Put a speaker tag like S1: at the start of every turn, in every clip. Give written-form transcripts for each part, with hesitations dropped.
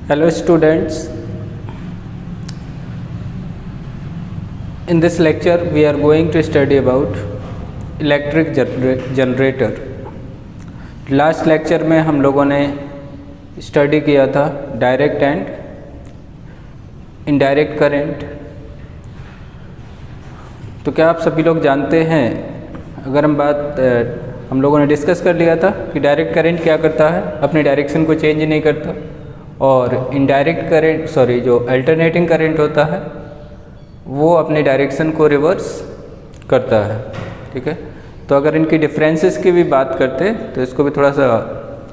S1: Hello students, in this lecture we are going to study about electric generator. Last lecture में हम लोगों ने study किया था डायरेक्ट एंड इनडायरेक्ट करंट। तो क्या आप सभी लोग जानते हैं, अगर हम लोगों ने डिस्कस कर लिया था कि डायरेक्ट करंट क्या करता है, अपनी डायरेक्शन को चेंज नहीं करता, और इनडायरेक्ट करंट जो अल्टरनेटिंग करंट होता है वो अपनी डायरेक्शन को रिवर्स करता है। ठीक है, तो अगर इनकी डिफरेंसेस की भी बात करते हैं तो इसको भी थोड़ा सा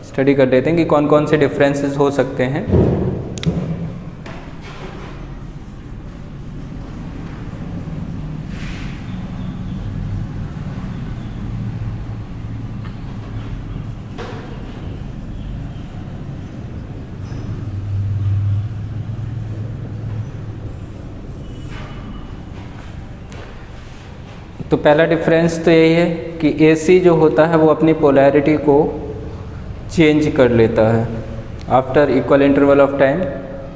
S1: स्टडी कर लेते हैं कि कौन कौन से डिफरेंसेस हो सकते हैं। तो पहला डिफरेंस तो यही है कि AC जो होता है वो अपनी पोलैरिटी को चेंज कर लेता है after equal interval of time,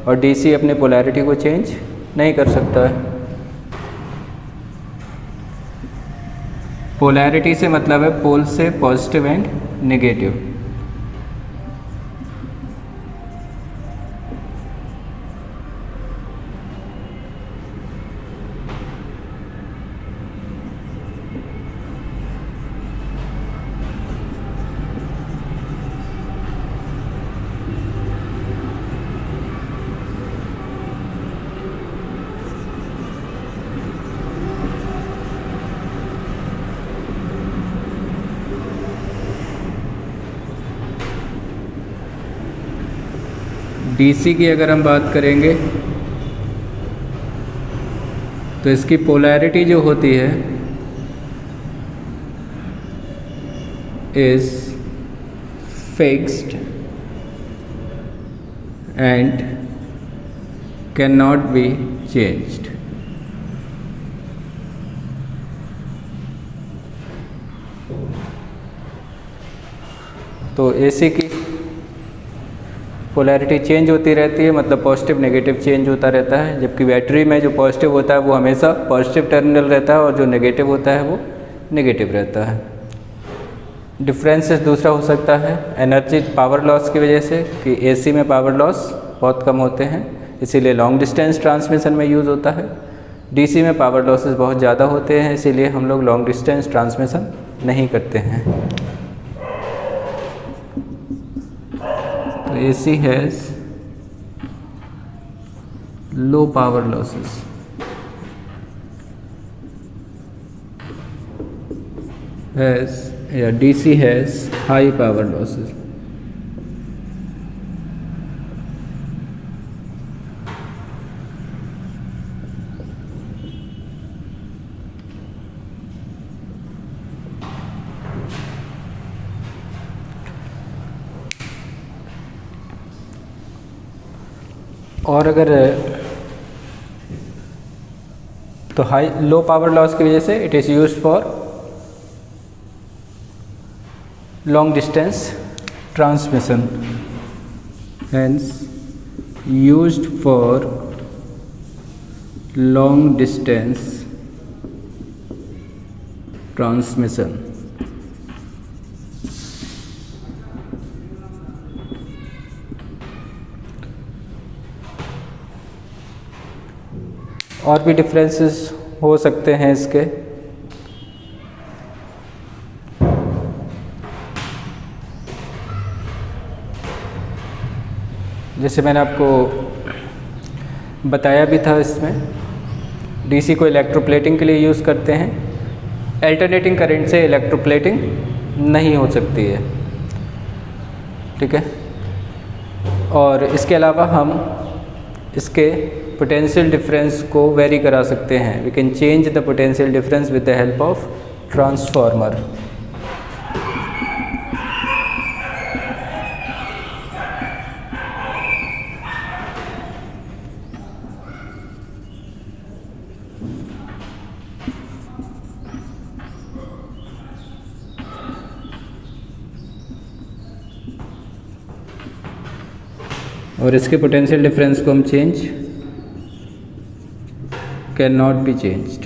S1: और DC अपनी पोलैरिटी को चेंज नहीं कर सकता है। पोलैरिटी से मतलब है पोल से पॉजिटिव एंड नेगेटिव। DC की अगर हम बात करेंगे तो इसकी पोलैरिटी जो होती है is fixed and can not be changed. तो AC की पोलैरिटी चेंज होती रहती है, मतलब पॉजिटिव नेगेटिव चेंज होता रहता है, जबकि बैटरी में जो पॉजिटिव होता है वो हमेशा पॉजिटिव टर्मिनल रहता है और जो नेगेटिव होता है वो नेगेटिव रहता है। डिफरेंसेस दूसरा हो सकता है एनर्जी पावर लॉस की वजह से, कि AC में पावर लॉस बहुत कम होते हैं, इसीलिए लॉन्ग डिस्टेंस ट्रांसमिशन में यूज़ होता है। DC में पावर लॉसेस बहुत ज़्यादा होते हैं, इसीलिए हम लोग लॉन्ग डिस्टेंस ट्रांसमिशन नहीं करते हैं। AC has low power losses, DC has high power losses. और अगर तो लो पावर लॉस की वजह से it is used for long distance transmission, hence used for long distance transmission. और भी डिफरेंसेस हो सकते हैं इसके, जैसे मैंने आपको बताया भी था, इसमें DC को इलेक्ट्रोप्लेटिंग के लिए यूज़ करते हैं, अल्टरनेटिंग करंट से इलेक्ट्रोप्लेटिंग नहीं हो सकती है। ठीक है, और इसके अलावा हम इसके पोटेंशियल डिफरेंस को वेरी करा सकते हैं। We can change the potential difference with the help of transformer. और इसके पोटेंशियल डिफरेंस को हम change can not be changed.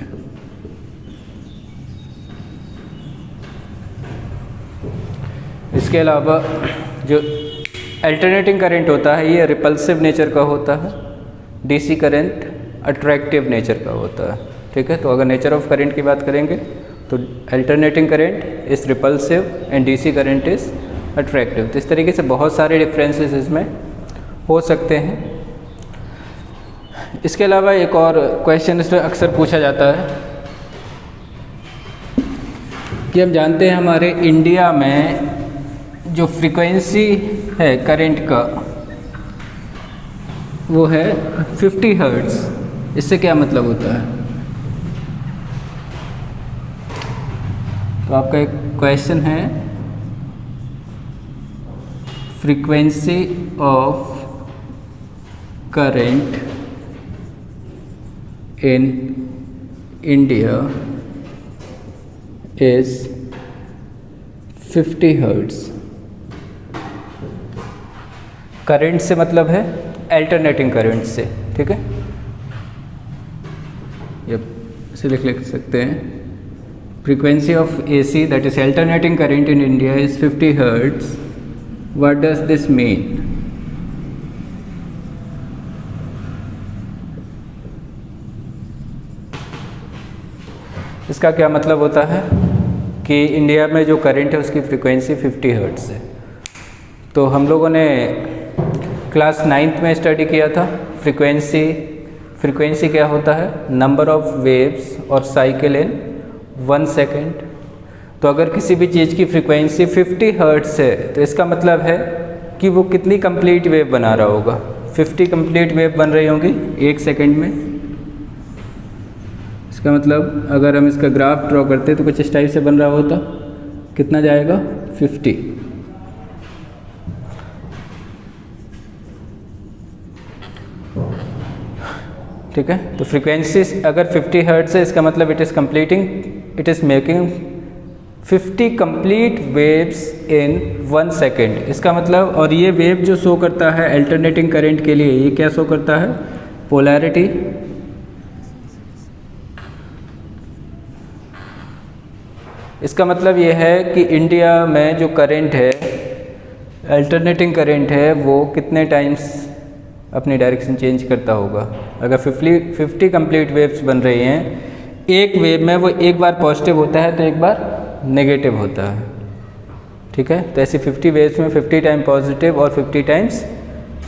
S1: इसके अलावा जो अल्टरनेटिंग करंट होता है ये रिपल्सिव नेचर का होता है, डीसी करंट अट्रैक्टिव नेचर का होता है। ठीक है, तो अगर नेचर ऑफ करंट की बात करेंगे तो alternating current is repulsive and DC current is attractive. तो इस तरीके से बहुत सारे डिफरेंसेस इसमें हो सकते हैं। इसके अलावा एक और क्वेश्चन इसमें अक्सर पूछा जाता है कि हम जानते हैं हमारे इंडिया में जो फ्रीक्वेंसी है करंट का वो है 50 हर्ट्ज़। इससे क्या मतलब होता है? तो आपका एक क्वेश्चन है, frequency of current in India is 50 hertz. Current से मतलब है अल्टरनेटिंग करंट से। ठीक है, ये इसे लिख सकते हैं, frequency of AC that is alternating current in India is 50 hertz. What does this mean? इसका क्या मतलब होता है कि इंडिया में जो करंट है उसकी फ्रीक्वेंसी 50 हर्ट्ज़ है। तो हम लोगों ने क्लास 9th में स्टडी किया था फ्रीक्वेंसी क्या होता है? नंबर ऑफ वेव्स और साइकिल इन 1 सेकेंड। तो अगर किसी भी चीज़ की फ्रीक्वेंसी 50 हर्ट्ज़ है तो इसका मतलब है कि वो कितनी कंप्लीट वेव बना रहा होगा? 50 कंप्लीट वेव बन रही होंगी 1 सेकेंड में। इसका मतलब अगर हम इसका ग्राफ ड्रॉ करते तो कुछ इस टाइप से बन रहा होता, कितना जाएगा? 50। ठीक है, तो फ्रीक्वेंसी अगर 50 हर्ट्ज़ है इसका मतलब it is making 50 complete waves in 1 second. इसका मतलब, और ये वेव जो शो करता है अल्टरनेटिंग करंट के लिए, ये क्या शो करता है? पोलैरिटी। इसका मतलब ये है कि इंडिया में जो करंट है, अल्टरनेटिंग करंट है, वो कितने टाइम्स अपनी डायरेक्शन चेंज करता होगा। अगर 50 कंप्लीट वेव्स बन रही हैं, एक वेव में वो एक बार पॉजिटिव होता है तो एक बार नेगेटिव होता है। ठीक है, तो ऐसे 50 वेव्स में 50 टाइम पॉजिटिव और 50 टाइम्स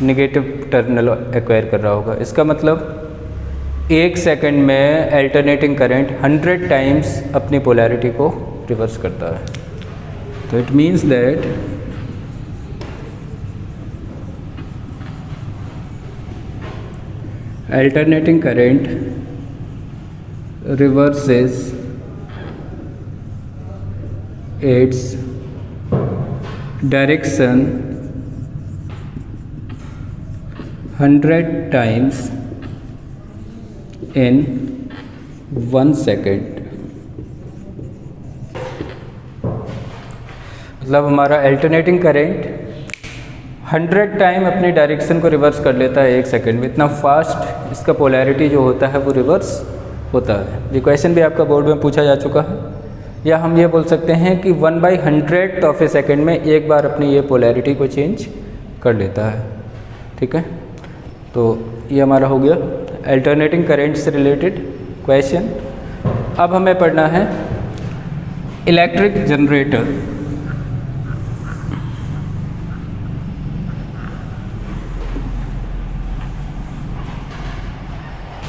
S1: नेगेटिव टर्मिनल एक्वायर कर रहा होगा। इसका मतलब 1 सेकंड में अल्टरनेटिंग करंट 100 टाइम्स अपनी पोलैरिटी को रिवर्स करता है। तो it means that alternating current reverses its direction 100 times in 1 second। मतलब हमारा अल्टरनेटिंग करंट 100 टाइम अपनी डायरेक्शन को रिवर्स कर लेता है 1 सेकेंड में। इतना फास्ट इसका पोलैरिटी जो होता है वो रिवर्स होता है। ये क्वेश्चन भी आपका बोर्ड में पूछा जा चुका है। या हम ये बोल सकते हैं कि 1/100th ऑफ ए सेकेंड में एक बार अपनी ये पोलैरिटी को चेंज कर लेता है। ठीक है, तो ये हमारा हो गया अल्टरनेटिंग करंट से रिलेटेड क्वेश्चन। अब हमें पढ़ना है इलेक्ट्रिक जनरेटर।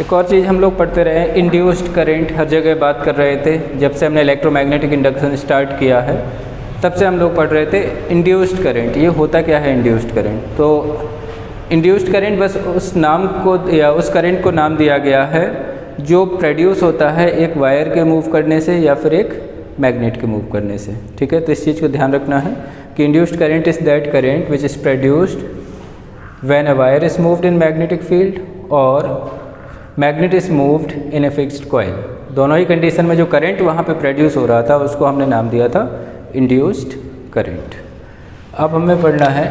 S1: एक और चीज़ हम लोग पढ़ते रहे, इंड्यूस्ड करंट हर जगह बात कर रहे थे। जब से हमने इलेक्ट्रोमैग्नेटिक इंडक्शन स्टार्ट किया है तब से हम लोग पढ़ रहे थे इंड्यूस्ड करंट। ये होता क्या है इंड्यूस्ड करंट? तो इंड्यूस्ड करंट बस उस नाम को या उस करंट को नाम दिया गया है जो प्रोड्यूस होता है एक वायर के मूव करने से या फिर एक मैग्नेट के मूव करने से। ठीक है, तो इस चीज़ को ध्यान रखना है कि induced current is that current which is produced when a wire is moved in magnetic field और magnet is moved in a fixed coil. दोनों ही कंडीशन में जो करंट वहाँ पे प्रोड्यूस हो रहा था उसको हमने नाम दिया था इंड्यूस्ड करंट। अब हमें पढ़ना है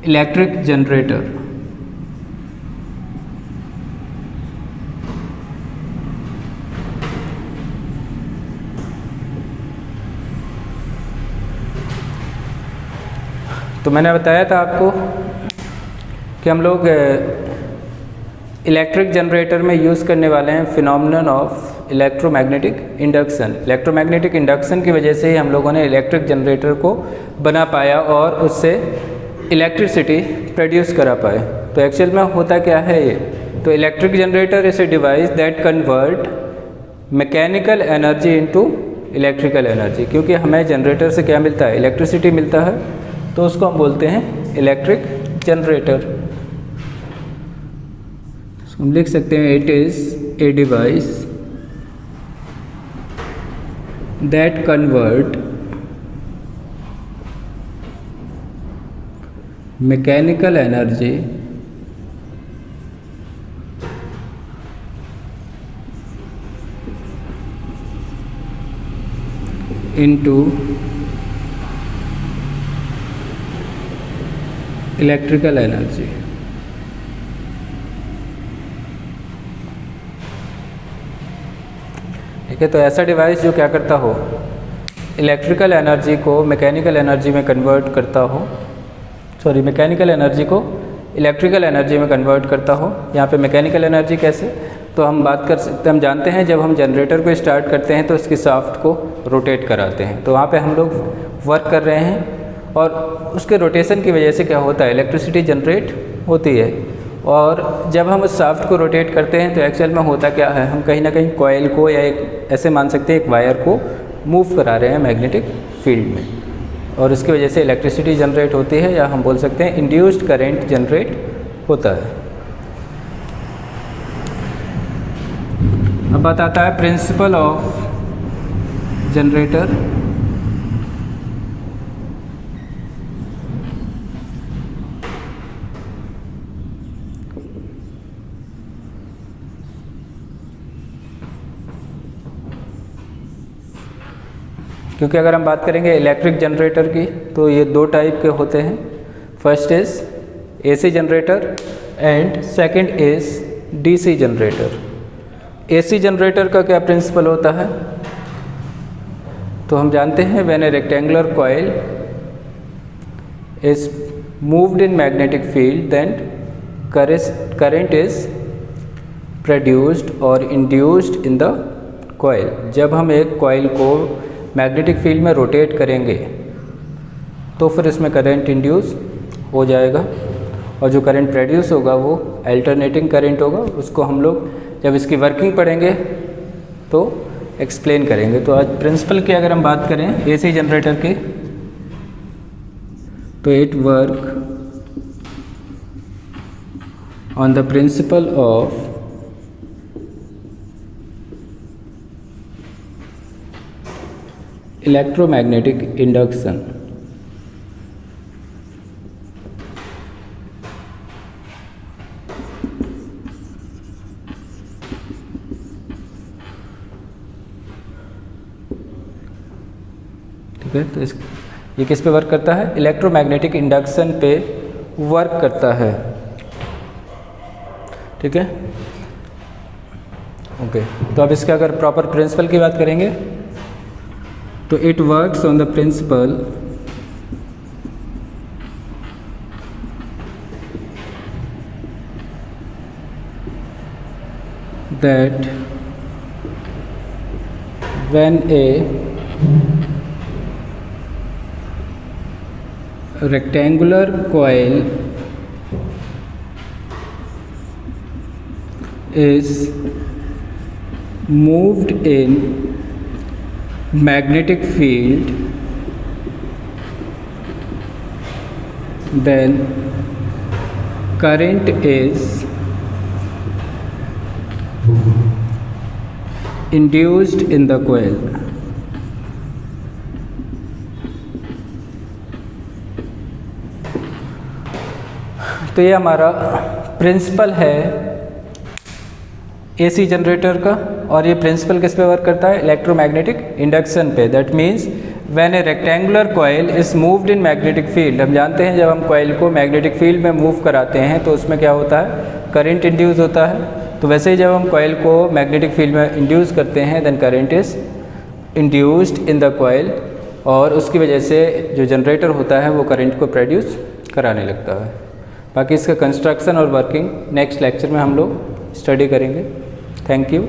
S1: इलेक्ट्रिक जनरेटर तो मैंने बताया था आपको कि हम लोग इलेक्ट्रिक जनरेटर में यूज़ करने वाले हैं phenomenon of electromagnetic induction. Electromagnetic induction की वजह से ही हम लोगों ने इलेक्ट्रिक जनरेटर को बना पाया और उससे इलेक्ट्रिसिटी प्रोड्यूस करा पाए। तो एक्चुअल में होता क्या है ये, तो electric generator is a device that convert mechanical energy into electrical energy. क्योंकि हमें जनरेटर से क्या मिलता है, इलेक्ट्रिसिटी मिलता है, तो उसको हम बोलते हैं इलेक्ट्रिक जनरेटर। हम लिख सकते हैं it is a device that convert mechanical energy into electrical energy. ठीक है, तो ऐसा डिवाइस जो क्या करता हो, इलेक्ट्रिकल एनर्जी को मैकेनिकल एनर्जी में कन्वर्ट करता हो, सॉरी मैकेनिकल एनर्जी को इलेक्ट्रिकल एनर्जी में कन्वर्ट करता हो। यहाँ पे मैकेनिकल एनर्जी कैसे, तो हम बात कर सकते, हम जानते हैं जब हम जनरेटर को स्टार्ट करते हैं तो इसकी शाफ्ट को रोटेट कराते हैं, तो वहाँ पे हम लोग वर्क कर रहे हैं और उसके रोटेशन की वजह से क्या होता है, इलेक्ट्रिसिटी जनरेट होती है। और जब हम उस शाफ्ट को रोटेट करते हैं तो एक्चुअल में होता क्या है, हम कहीं ना कहीं कॉइल को या एक ऐसे मान सकते हैं एक वायर को मूव करा रहे हैं मैग्नेटिक फील्ड में, और उसकी वजह से इलेक्ट्रिसिटी जनरेट होती है, या हम बोल सकते हैं इंड्यूस्ड करंट जनरेट होता है। अब बात आता है प्रिंसिपल ऑफ जनरेटर। क्योंकि अगर हम बात करेंगे इलेक्ट्रिक जनरेटर की तो ये दो टाइप के होते हैं, first is AC generator and second is DC generator. AC generator का क्या प्रिंसिपल होता है, तो हम जानते हैं when a rectangular coil is moved in magnetic field then current is produced और इंड्यूस्ड इन द कॉइल। जब हम एक कॉइल को मैग्नेटिक फील्ड में रोटेट करेंगे तो फिर इसमें करंट इंड्यूस हो जाएगा, और जो करंट प्रोड्यूस होगा वो अल्टरनेटिंग करंट होगा। उसको हम लोग जब इसकी वर्किंग पढ़ेंगे तो एक्सप्लेन करेंगे। तो आज प्रिंसिपल की अगर हम बात करें एसी जनरेटर की, तो it work on the principle of electromagnetic induction. ठीक है, तो ये किस पे वर्क करता है, इलेक्ट्रोमैग्नेटिक इंडक्शन पे वर्क करता है। ठीक है, ओके। तो अब इसका अगर प्रॉपर प्रिंसिपल की बात करेंगे तो it works on the principle that when a rectangular coil is moved in magnetic field, then current is induced in the coil. तो ये हमारा प्रिंसिपल है एसी जनरेटर का, और ये प्रिंसिपल किस पे वर्क करता है, इलेक्ट्रोमैग्नेटिक इंडक्शन पे। That means when a rectangular coil is moved in magnetic field, हम जानते हैं जब हम कॉइल को मैग्नेटिक फील्ड में मूव कराते हैं तो उसमें क्या होता है, करंट इंड्यूस होता है। तो वैसे ही जब हम कॉइल को मैग्नेटिक फील्ड में इंड्यूस करते हैं then current is induced in the coil, और उसकी वजह से जो जनरेटर होता है वो करंट को प्रोड्यूस कराने लगता है। बाकी इसका कंस्ट्रक्शन और वर्किंग नेक्स्ट लेक्चर में हम लोग स्टडी करेंगे। Thank you.